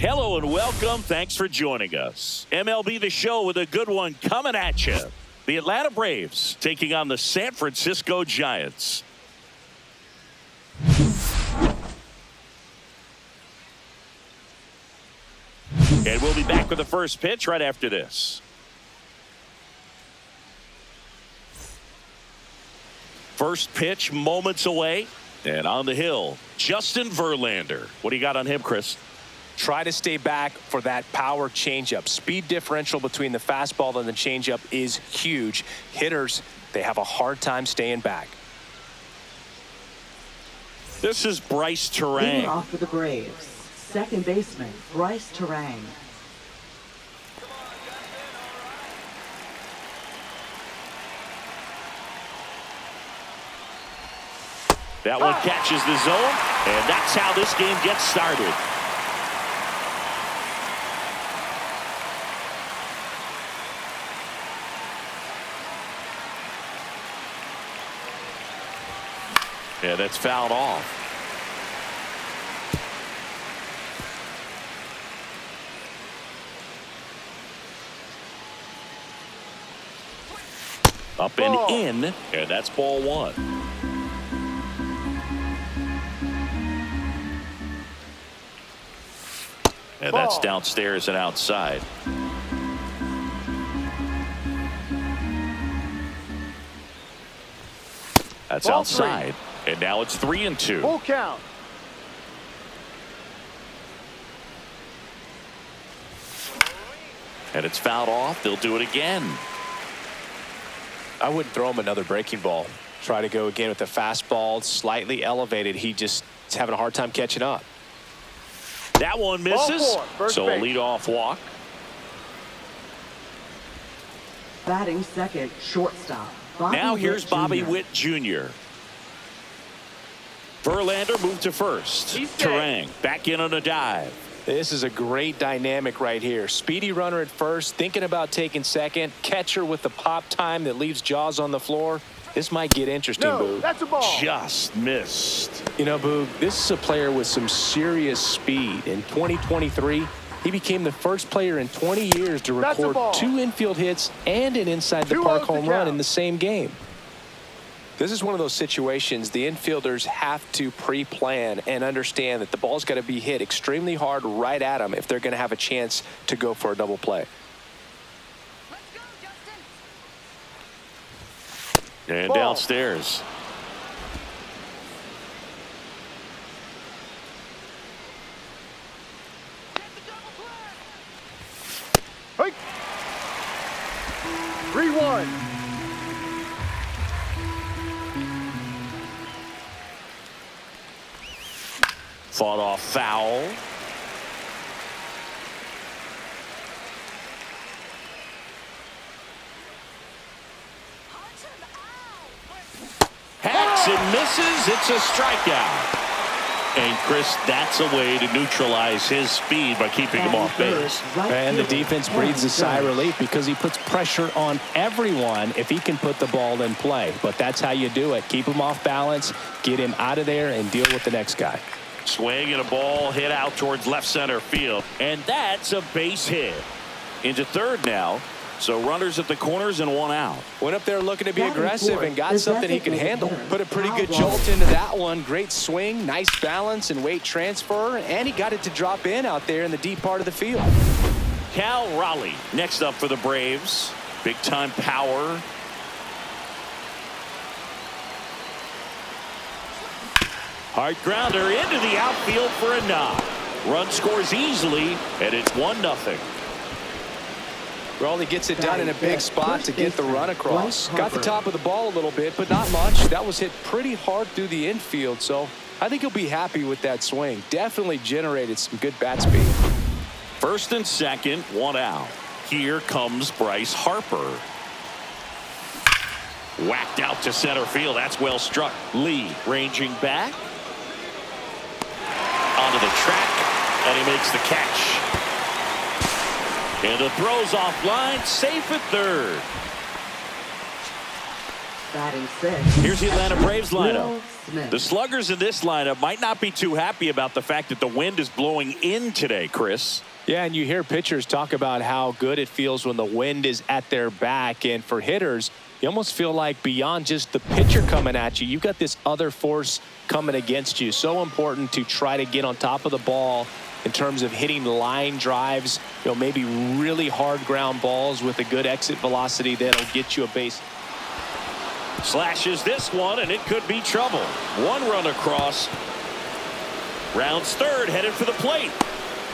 Hello and welcome. Thanks for joining us. MLB The Show with a good one coming at you. The Atlanta Braves taking on the San Francisco Giants. And we'll be back with the first pitch right after this. First pitch moments away. And on the hill, Justin Verlander. What do you got on him, Chris? Try to stay back for that power changeup. Speed differential between the fastball and the changeup is huge. Hitters, they have a hard time staying back. This is Bryce Terang. Leading off for the Braves, second baseman Bryce Terang. That one catches the zone, and that's how this game gets started. Yeah, that's fouled off. Up and in, and that's ball one. And that's downstairs and outside. That's outside. And now it's 3-2. Full count. And it's fouled off. They'll do it again. I wouldn't throw him another breaking ball. Try to go again with the fastball, slightly elevated. He just is having a hard time catching up. That one misses. So a leadoff walk. Batting second, shortstop. Now here's Bobby Witt Jr. Verlander moved to first. Terang back in on a dive. This is a great dynamic right here. Speedy runner at first, thinking about taking second. Catcher with the pop time that leaves Jaws on the floor. This might get interesting, Boog. That's a ball. Just missed. You know, Boog, this is a player with some serious speed. In 2023, he became the first player in 20 years to record 2 infield hits and an inside-the-park home run in the same game. This is one of those situations the infielders have to pre-plan and understand that the ball's got to be hit extremely hard right at them if they're going to have a chance to go for a double play. And downstairs. Hey. 3-1. Fought off foul. Hacks and misses. It's a strikeout. And Chris, that's a way to neutralize his speed by keeping him off base. And the defense breathes a sigh of relief because he puts pressure on everyone if he can put the ball in play. But that's how you do it. Keep him off balance, get him out of there, and deal with the next guy. Swing and a ball hit out towards left center field. And that's a base hit. Into third now. So runners at the corners and one out. Went up there looking to be aggressive and got something he can handle. Put a pretty good jolt into that one. Great swing, nice balance and weight transfer. And he got it to drop in out there in the deep part of the field. Cal Raleigh next up for the Braves. Big time power. Hard grounder into the outfield for a knock. Run scores easily, and it's 1-0. Raleigh gets it done in a big spot to get the run across. Got the top of the ball a little bit, but not much. That was hit pretty hard through the infield, so I think he'll be happy with that swing. Definitely generated some good bat speed. First and second, one out. Here comes Bryce Harper. Whacked out to center field. That's well struck. Lee ranging back. Onto the track, and he makes the catch. And the throw's offline, safe at third. Batting sixth. Here's the Atlanta Braves lineup. Smith. The sluggers in this lineup might not be too happy about the fact that the wind is blowing in today, Chris. Yeah, and you hear pitchers talk about how good it feels when the wind is at their back. And for hitters, you almost feel like beyond just the pitcher coming at you, you've got this other force coming against you. So important to try to get on top of the ball in terms of hitting line drives, maybe really hard ground balls with a good exit velocity that'll get you a base. Slashes this one, and it could be trouble. One run across. Rounds third, headed for the plate.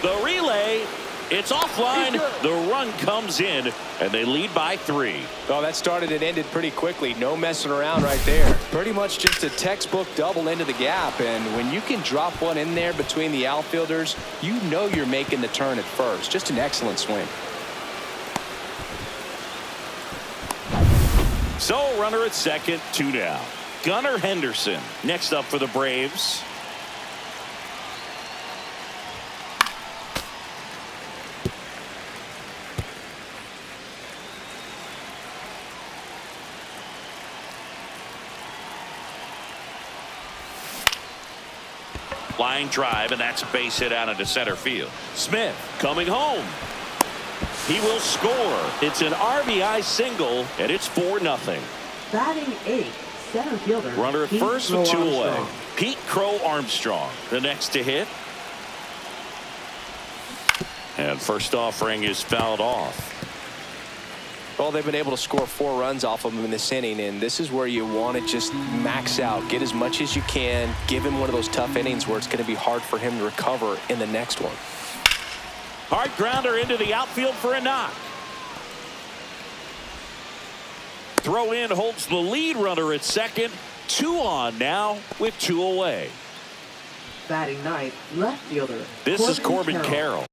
The relay, it's offline. The run comes in, and they lead by 3. Oh, that started and ended pretty quickly. No messing around right there. Pretty much just a textbook double into the gap. And when you can drop one in there between the outfielders, you know you're making the turn at first. Just an excellent swing. So, runner at second, 2 down. Gunnar Henderson next up for the Braves. Line drive, and that's a base hit out into center field. Smith coming home. He will score. It's an RBI single, and it's 4-0. Batting 8th, center fielder. Runner at first with 2 away. Pete Crow Armstrong, the next to hit. And first offering is fouled off. Well, they've been able to score 4 runs off of him in this inning, and this is where you want to just max out, get as much as you can, give him one of those tough innings where it's going to be hard for him to recover in the next one. Hard grounder into the outfield for a knock. Throw in holds the lead runner at second. 2 on now with 2 away. Batting 9th, left fielder. This is Corbin Carroll.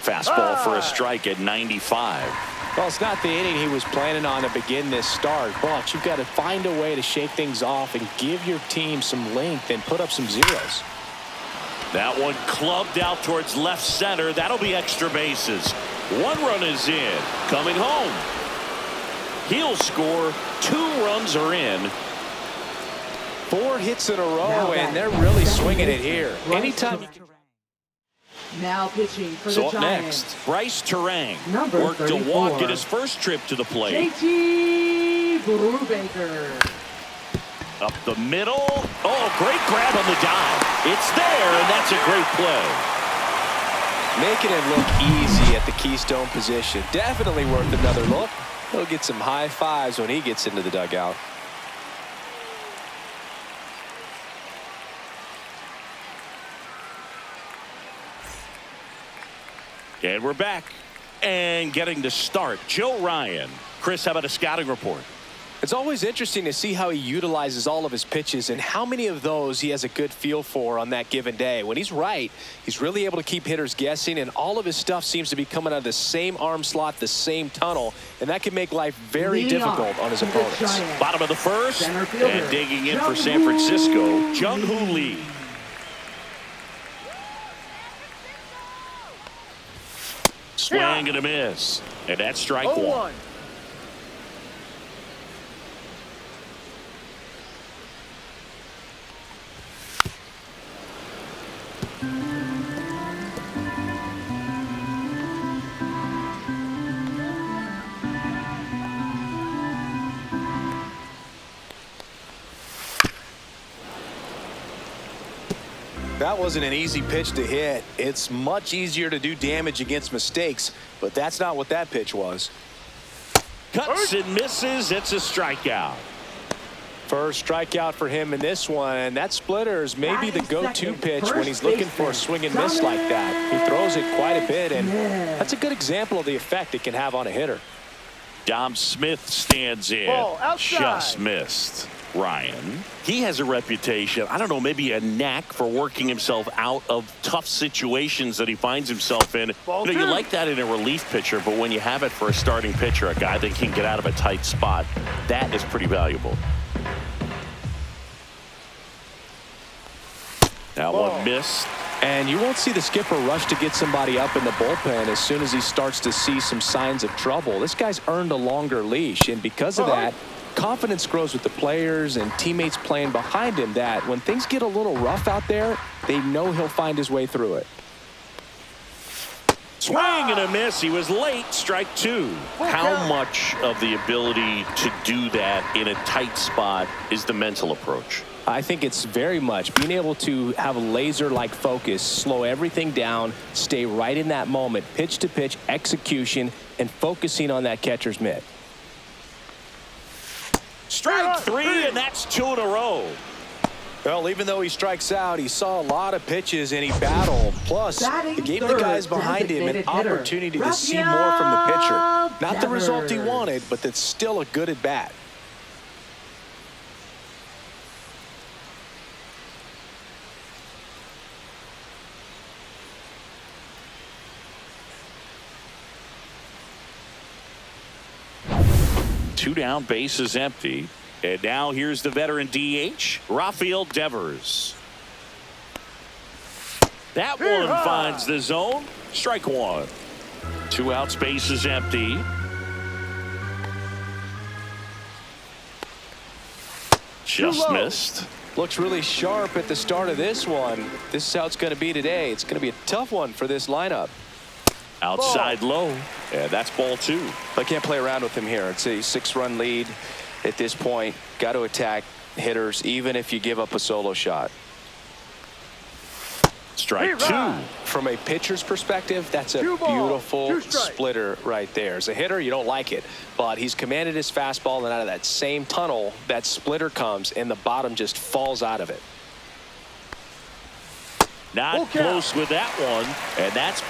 Fastball for a strike at 95. Well, it's not the inning he was planning on to begin this start, but you've got to find a way to shake things off and give your team some length and put up some zeros. That one clubbed out towards left center. That'll be extra bases. 1 run is in. Coming home. He'll score. 2 runs are in. 4 hits in a row, and they're really swinging it here. Anytime you can. Now pitching for So the up Giants. next, Bryce Terang Number worked 34. to walk in his first trip to the plate. JT Brubaker. Up the middle. Oh, great grab on the dive. It's there, and that's a great play. Making it look easy at the keystone position. Definitely worth another look. He'll get some high fives when he gets into the dugout. And we're back. And getting to start, Joe Ryan. Chris, how about a scouting report? It's always interesting to see how he utilizes all of his pitches and how many of those he has a good feel for on that given day. When he's right, he's really able to keep hitters guessing, and all of his stuff seems to be coming out of the same arm slot, the same tunnel, and that can make life very difficult on his opponents. Bottom of the first, and digging in for San Francisco, Jung-Hoo Lee. Swing and a miss. And that's strike 1. That wasn't an easy pitch to hit. It's much easier to do damage against mistakes, but that's not what that pitch was. Cuts and misses. It's a strikeout. First strikeout for him in this one, and that splitter is maybe the go-to pitch when he's looking for a swing and miss like that. He throws it quite a bit, and that's a good example of the effect it can have on a hitter. Dom Smith stands in. Just missed. Ryan, he has a reputation, I don't know, maybe a knack for working himself out of tough situations that he finds himself in. You like that in a relief pitcher, but when you have it for a starting pitcher, a guy that can get out of a tight spot, that is pretty valuable. That one missed. And you won't see the skipper rush to get somebody up in the bullpen as soon as he starts to see some signs of trouble. This guy's earned a longer leash, and because of that, confidence grows with the players and teammates playing behind him, that when things get a little rough out there, they know he'll find his way through it. Swing and a miss. He was late. Strike two. How much of the ability to do that in a tight spot is the mental approach? I think it's very much being able to have a laser-like focus, slow everything down, stay right in that moment, pitch-to-pitch execution, and focusing on that catcher's mitt. Strike three, and that's two in a row. Well, even though he strikes out, he saw a lot of pitches and he battled. Plus, it gave the guys behind him an opportunity to see more from the pitcher. Not the result he wanted, but that's still a good at-bat. Two down, bases empty. And now here's the veteran DH, Rafael Devers. That one finds the zone. Strike one. Two outs, bases empty. Just missed. Looks really sharp at the start of this one. This is how it's going to be today. It's going to be a tough one for this lineup. Outside low. And that's ball two. I can't play around with him here. It's a 6-run lead. At this point, got to attack hitters, even if you give up a solo shot. Strike two. From a pitcher's perspective, that's a beautiful splitter right there. As a hitter, you don't like it, but he's commanded his fastball, and out of that same tunnel, that splitter comes, and the bottom just falls out of it. Not close with that one, and that's